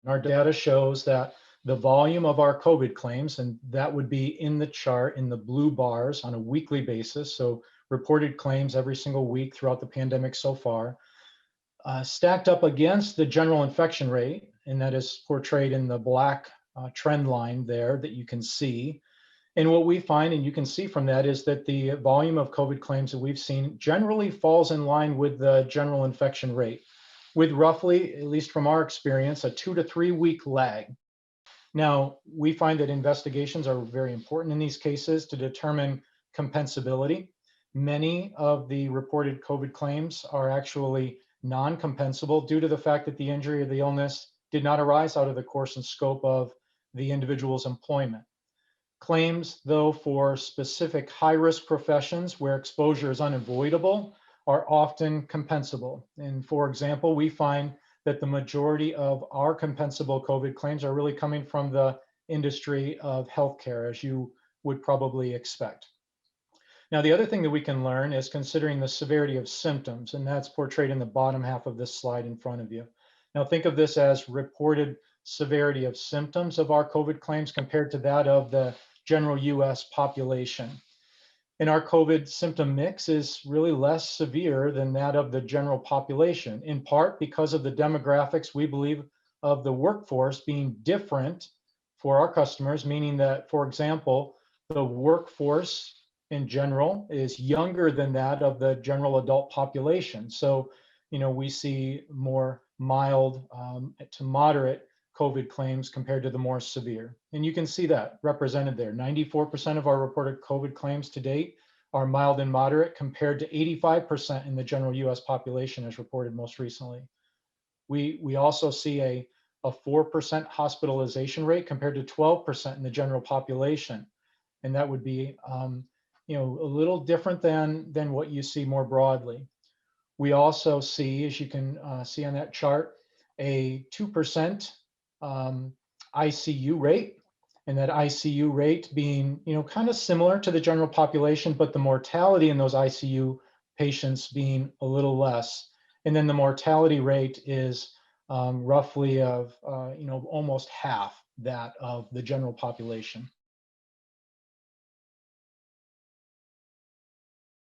Our data shows that the volume of our COVID claims, and that would be in the chart in the blue bars on a weekly basis, so reported claims every single week throughout the pandemic so far, stacked up against the general infection rate, and that is portrayed in the black trend line there that you can see. And what we find, and you can see from that, is that the volume of COVID claims that we've seen generally falls in line with the general infection rate, with roughly, at least from our experience, a 2 to 3 week lag. Now, we find that investigations are very important in these cases to determine compensability. Many of the reported COVID claims are actually non-compensable due to the fact that the injury or the illness did not arise out of the course and scope of the individual's employment. Claims, though, for specific high-risk professions where exposure is unavoidable are often compensable. And for example, we find that the majority of our compensable COVID claims are really coming from the industry of healthcare, as you would probably expect. Now, the other thing that we can learn is considering the severity of symptoms, and that's portrayed in the bottom half of this slide in front of you. Now, think of this as reported severity of symptoms of our COVID claims compared to that of the general US population. And our COVID symptom mix is really less severe than that of the general population, in part because of the demographics, we believe, of the workforce being different for our customers, meaning that, for example, the workforce in general is younger than that of the general adult population. So, we see more mild to moderate COVID claims compared to the more severe. And you can see that represented there. 94% of our reported COVID claims to date are mild and moderate compared to 85% in the general US population as reported most recently. We also see a 4% hospitalization rate compared to 12% in the general population. And that would be a little different than what you see more broadly. We also see, as you can see on that chart, a 2% ICU rate, and that ICU rate being, kind of similar to the general population, but the mortality in those ICU patients being a little less. And then the mortality rate is roughly of, almost half that of the general population.